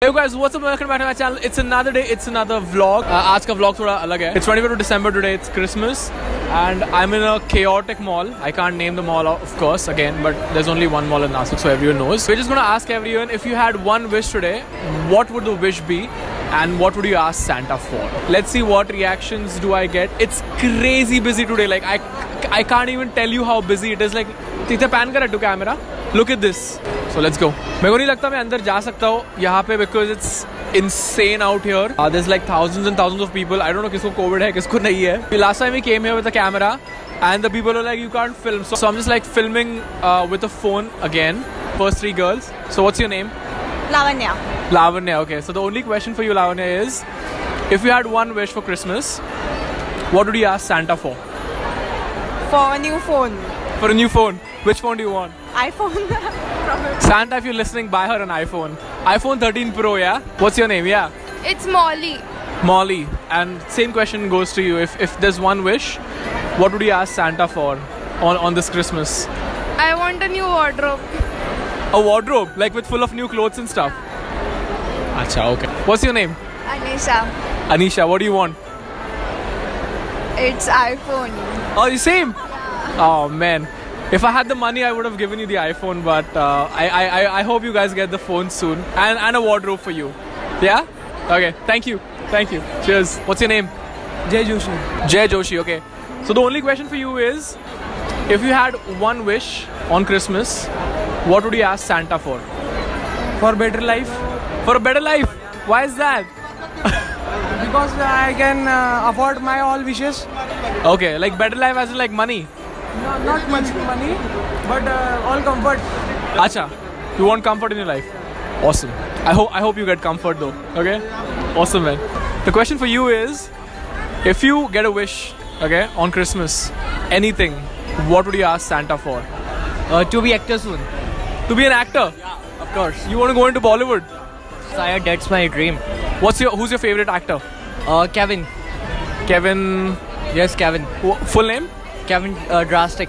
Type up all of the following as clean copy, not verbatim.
Hey guys, what's up? Welcome back to my channel. It's another day, it's another vlog. आज का vlog थोड़ा अलग है. It's 25th of December today. It's Christmas, and I'm in a chaotic mall. I can't name the mall, of course, again, but there's only one mall in Nashik, so everyone knows. We're just gonna ask everyone, if you had one wish today, what would the wish be, and what would you ask Santa for? Let's see what reactions do I get. It's crazy busy today. Like I can't even tell you how busy it is. Like, इधर pan करा to camera. Look at this. So let's go. मेरे को नहीं लगता मैं अंदर जा सकता हूँ यहाँ पे because it's insane out here. There's like thousands and thousands of people. I don't know किसको COVID है किसको नहीं है. Last time we came here with a camera and the people were like you can't film. So I'm just like filming with a phone again. First three girls. So what's your name? Lavanya. Lavanya. Okay. So the only question for you, Lavanya, is if you had one wish for Christmas, what would you ask Santa for? For a new phone. For a new phone. Which phone do you want? iPhone. Santa, if you're listening, buy her an iPhone. iPhone 13 Pro, yeah? What's your name? Yeah? It's Molly. Molly. And same question goes to you. If there's one wish, what would you ask Santa for on this Christmas? I want a new wardrobe. A wardrobe? Like with full of new clothes and stuff? Acha, okay. What's your name? Anisha. Anisha, what do you want? It's iPhone. Oh, the same? Oh, man. If I had the money, I would have given you the iPhone, but I hope you guys get the phone soon. And a wardrobe for you. Yeah? Okay, thank you. Thank you. Cheers. What's your name? Jay Joshi. Jay Joshi, okay. So the only question for you is, if you had one wish on Christmas, what would you ask Santa for? For better life. For a better life? Why is that? Because I can afford my all wishes. Okay, like better life as in like money? No, not much money, but all comfort. Acha, you want comfort in your life? Awesome. I hope you get comfort though. Okay? Awesome, man. The question for you is, if you get a wish, okay, on Christmas, anything, what would you ask Santa for? To be actor soon. To be an actor? Yeah, of course. You want to go into Bollywood? Sire, that's my dream. Who's your favorite actor? Kevin. Kevin. Yes, Kevin. Full name? Kevin Drastic.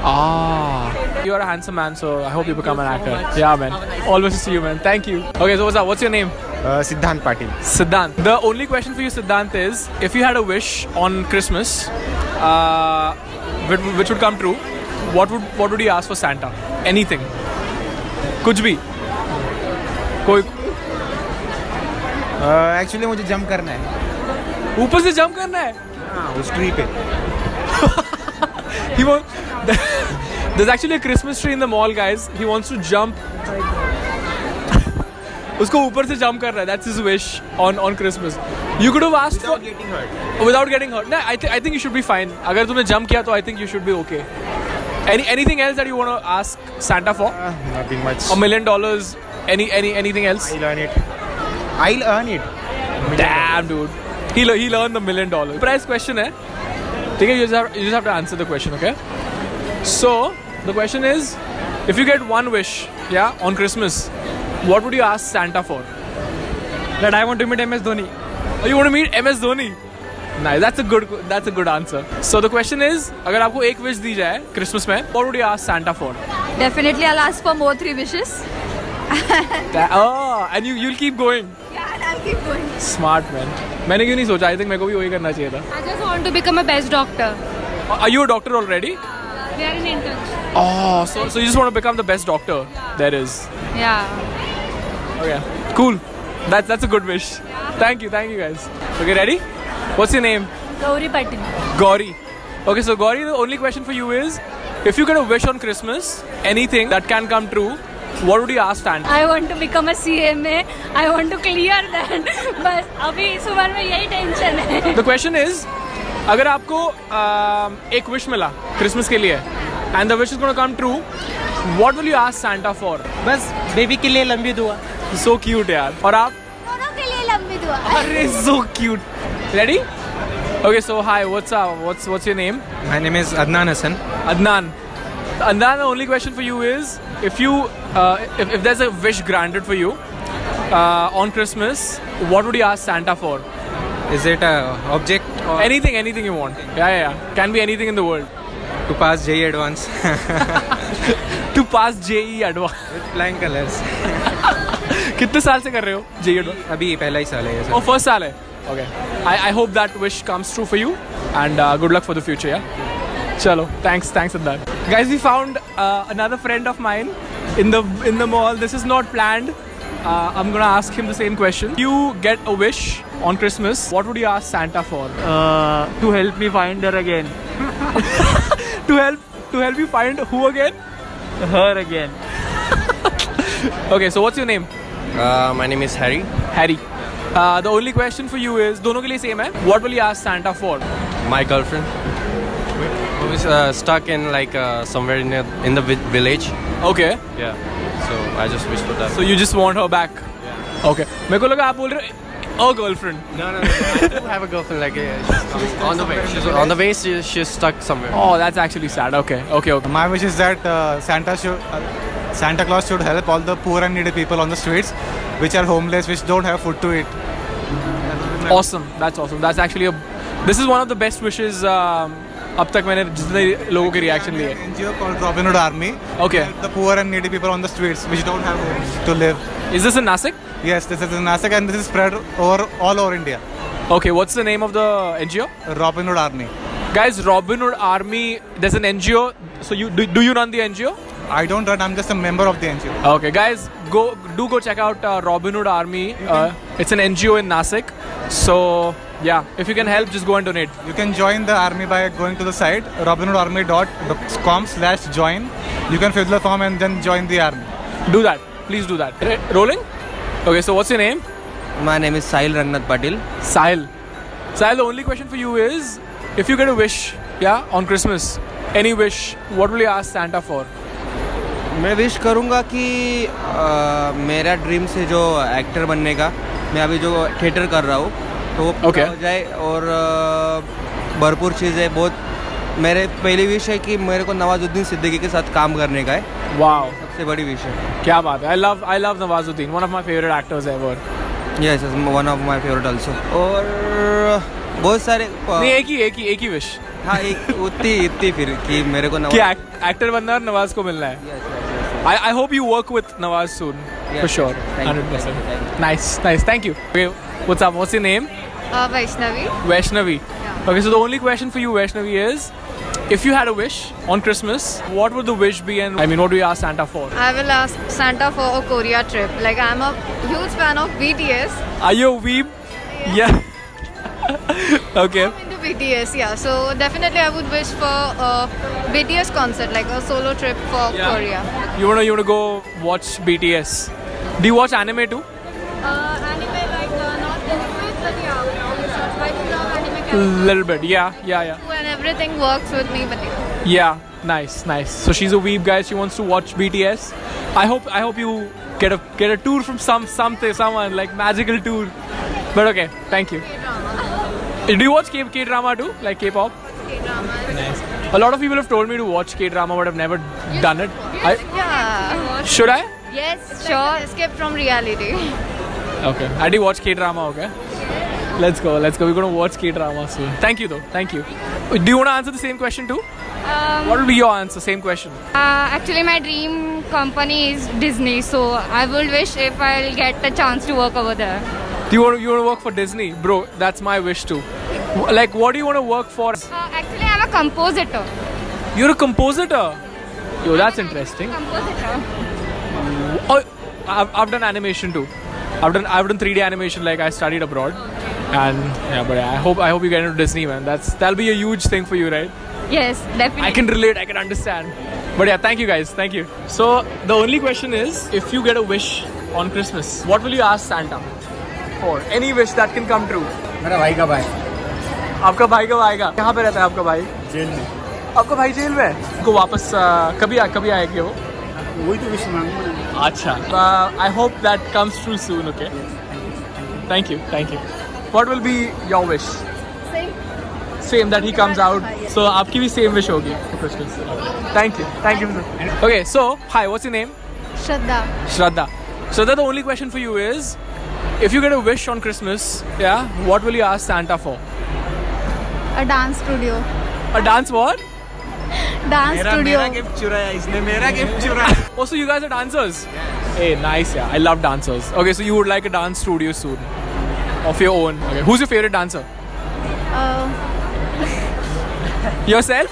Ah. You are a handsome man, so I hope you become an actor. Yeah, man. Always see you, man. Thank you. Okay, so what's up? What's your name? Siddhant Patil. Siddhant. The only question for you, Siddhant, is if you had a wish on Christmas, which would come true, what would you ask for Santa? Anything. कुछ भी. कोई. Actually मुझे jump करना है. ऊपर से jump करना है? हाँ, उस ट्री पे. He wants. There's actually a Christmas tree in the mall, guys. He wants to jump. उसको ऊपर से jump कर रहा है. That's his wish on Christmas. You could have asked Without getting hurt. Without getting hurt. No, I think you should be fine. अगर तूने jump किया तो I think you should be okay. Anything else that you want to ask Santa for? Nothing much. $1 million. Anything else? I'll earn it. Damn, dude. He'll earn the $1 million. Price question है. ठीक है, you just have to answer the question, okay? So the question is, if you get one wish, yeah, on Christmas, what would you ask Santa for? That I want to meet MS Dhoni. Oh, you want to meet MS Dhoni? Nice, that's a good answer. So the question is, अगर आपको एक wish दी जाए Christmas में, what would you ask Santa for? Definitely I'll ask for more 3 wishes. Oh, and you'll keep going. Yeah, and I'll keep going. Smart, man. मैंने क्यों नहीं सोचा? I think मेरे को भी वही करना चाहिए था. I just want to become a best doctor. Are you a doctor already? We are in internship. Oh, so you just want to become the best doctor there is. Yeah. Okay, cool. That's a good wish. Thank you guys. Okay, ready? What's your name? Gauri Patil. Gauri. Okay, so Gauri, the only question for you is, if you get a wish on Christmas, anything that can come true, what would you ask Santa? I want to become a CMA. I want to clear that. बस अभी इस उम्र में यही tension है. The question is, अगर आपको एक wish मिला Christmas के लिए, and the wish is going to come true, what will you ask Santa for? बस बेबी के लिए लंबी दुआ. So cute यार. और आप? दोनों के लिए लंबी दुआ. अरे so cute. Ready? Okay, so hi. What's up? What's your name? My name is Adnan Hassan. Adnan. Adnan, the only question for you is, if there's a wish granted for you on Christmas, what would you ask Santa for? Is it a object or Anything you want. Yeah. Can be anything in the world. to pass JEE Advance? To pass JEE Advance. With flying colors. कितने साल से कर रहे हो JEE Advance? अभी पहला ही साल है ये Oh, सर. first साल है. Okay. I hope that wish comes true for you, and good luck for the future. Yeah. Chalo. Thanks Adnan. Guys, we found another friend of mine in the mall. This is not planned. I'm gonna ask him the same question. You get a wish on Christmas. What would you ask Santa for? To help me find her again. To help you find who again? Her again. Okay. So what's your name? My name is Harry. Harry. The only question for you is, दोनों के लिए same है. What will you ask Santa for? My girlfriend. Who is stuck in like somewhere in the village. Okay. Yeah. So I just wish for that. So you just want her back? Yeah. Okay. मेरे को लगा आप बोल रहे हो a girlfriend. No. I do have a girlfriend. Like she's on the way. She's on the way. She's stuck somewhere. Oh, that's actually sad. Okay. My wish is that Santa Claus should help all the poor and needy people on the streets, which are homeless, which don't have food to eat. Awesome. That's awesome. That's actually this is one of the best wishes अब तक मैंने जितने लोगों के reaction लिए. NGO called Robin Hood Army. Okay. Help the poor and needy people on the streets, which don't have homes to live. Is this in Nasik? Yes, this is in Nasik and this is spread all over India. Okay. What's the name of the NGO? Robin Hood Army. Guys, Robin Hood Army. There's an NGO. So you do you run the NGO? I don't run. I'm just a member of the NGO. Okay, guys, go check out Robin Hood Army. It's an NGO in Nasik. So yeah, if you can help, just go and donate. You can join the army by going to the site robinhoodarmy.com/join. You can fill the form and then join the army. Do that. Please do that. Rolling? Okay, so what's your name? My name is Sahil Rangnath Patil. Sahil. Sahil, the only question for you is, if you get a wish, yeah, on Christmas, any wish, what will you ask Santa for? मैं wish करूँगा कि मेरा dream से जो actor बनने का, मैं अभी जो थिएटर कर रहा हूँ तो वो पूरा हो जाए और भरपूर चीज़ें बहुत. मेरे पहली विश है कि मेरे को नवाजुद्दीन सिद्दीकी के साथ काम करने का है. Wow. सबसे बड़ी विश है. क्या बात है. I love Nawazuddin, one of my favorite actors ever. Yes, one of my favorite also. और बहुत सारे नहीं, एक ही विश. हाँ, एक उतनी फिर कि मेरे को कि एक्टर बनना और नवाज को मिलना है. I hope you work with Nawaz soon. For sure. 100%. Nice. Thank you. Okay, what's up? What's your name? Vaishnavi. Vaishnavi. Yeah. Okay, so the only question for you, Vaishnavi, is if you had a wish on Christmas, what would the wish be, and I mean, what do you ask Santa for? I will ask Santa for a Korea trip. Like, I'm a huge fan of BTS. Are you a weeb? Yeah. Okay. I'm into BTS, yeah. So definitely I would wish for a BTS concert, like a solo trip for Korea. You wanna go watch BTS? Do you watch anime too? Anime, like not little bit, but yeah, I do love anime characters. Little bit, yeah. And everything works with me, but yeah. Yeah, nice. So she's a weeb, guys. She wants to watch BTS. I hope you get a tour from someone like magical tour. But okay, thank you. K-drama. Do you watch K-drama too, like K-pop? K-drama. Nice. A lot of people have told me to watch K-drama, but I've never done it. Yeah. Should I? Yes, sure. Escape from reality. Okay. I did watch K-drama, okay? Let's go. We're gonna watch K-drama soon. Thank you though. Thank you. Do you want to answer the same question too? What will be your answer? Same question. Actually, my dream company is Disney, so I would wish if I'll get a chance to work over there. Do you want to work for Disney? Bro, that's my wish too. Like, what do you want to work for? Actually, I'm a compositor. You're a compositor? Yo, that's interesting. Compositor. Oh, I've done animation too. I've done 3D animation. Like, I studied abroad, and yeah. But I hope you get into Disney, man. That'll be a huge thing for you, right? Yes, definitely. I can relate. I can understand. But yeah, thank you guys. Thank you. So the only question is, if you get a wish on Christmas, what will you ask Santa for? Any wish that can come true. मेरा भाई कब आए? आपका भाई कब आएगा? कहाँ पे रहता है आपका भाई? जेल में. आपका भाई जेल में? को वापस कभी आएंगे वो? वही तो विश मांगूंगा. अच्छा. I hope that comes true soon. Okay. Thank you. What will be your wish? Same that he comes out. So आपकी भी same wish होगी for Christmas. Thank you. Okay. So hi, what's your name? Shraddha. Shraddha, the only question for you is, if you get a wish on Christmas, yeah, what will you ask Santa for? A dance studio. A dance what? Dance studio. मेरा gift चुराया इसने. मेरा gift चुराया. Also, you guys are dancers. Hey, nice, yeah. I love dancers. Okay, so you would like a dance studio soon of your own. Okay, who's your favorite dancer? Yourself?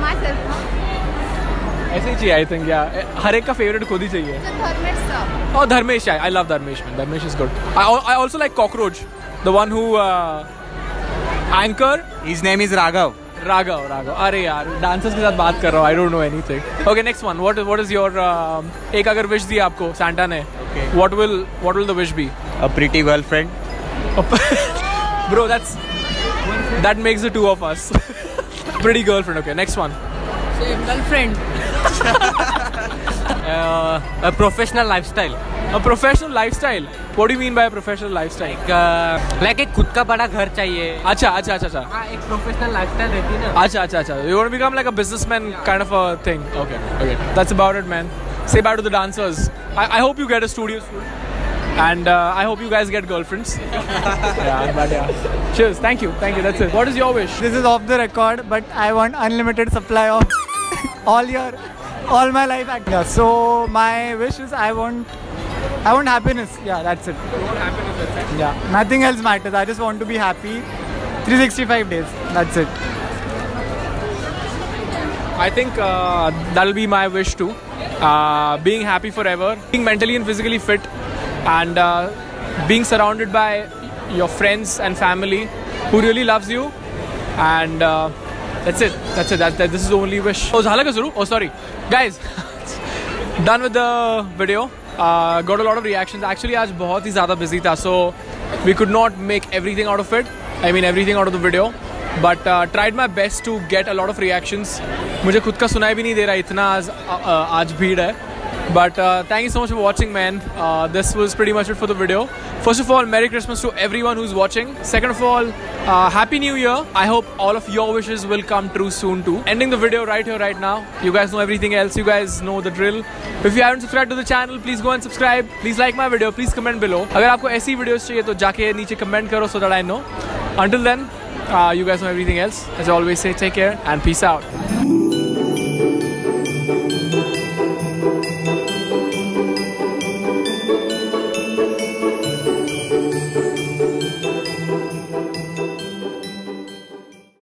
Myself. ऐसे ही चाहिए, I think, yeah. हर एक का favorite खुद ही चाहिए. Oh, Dharmesh, yeah. I love Dharmesh, man. Dharmesh is good. I also like Cockroach, the one who anchor. His name is Raghav. Raghav. अरे यार, dancers के साथ बात कर रहा हूँ. I don't know anything. Okay, next one. What is your एक अगर wish दी आपको Santa ने? Okay. What will the wish be? A pretty girlfriend. Bro, that makes the two of us. Pretty girlfriend. Okay, next one. Girlfriend. A professional lifestyle. A professional lifestyle. What do you mean by a professional lifestyle? Like एक खुद का बड़ा घर चाहिए. अच्छा. हाँ, एक professional lifestyle रहती है ना. अच्छा. You want to become like a businessman kind of a thing. Okay. That's about it, man. Say bye to the dancers. I hope you get a studio soon. And I hope you guys get girlfriends. yeah. Cheers. Thank you. That's it. What is your wish? This is off the record, but I want unlimited supply of all my life. Yeah, so my wish is I want happiness. Yeah, that's it. You want happiness, that's it? Yeah, nothing else matters. I just want to be happy 365 days. That's it. I think that'll be my wish too. Being happy forever, being mentally and physically fit, and being surrounded by your friends and family who really loves you, and that's it. This is the only wish. Oh, झाला क्या शुरू? Oh, sorry, guys. Done with the video. Got a lot of reactions. Actually, आज बहुत ही ज़्यादा busy था, so we could not make everything out of it. I mean, everything out of the video. But tried my best to get a lot of reactions. मुझे खुद का सुनाई भी नहीं दे रहा इतना आज भीड़ है. But thank you so much for watching, man. This was pretty much it for the video. First of all, Merry Christmas to everyone who's watching. Second of all, Happy New Year. I hope all of your wishes will come true soon too. Ending the video right here, right now. You guys know everything else. You guys know the drill. If you haven't subscribed to the channel, please go and subscribe. Please like my video. Please comment below. अगर आपको ऐसी videos चाहिए तो जाके नीचे comment करो so that I know. Until then, you guys know everything else. As I always say, take care and peace out.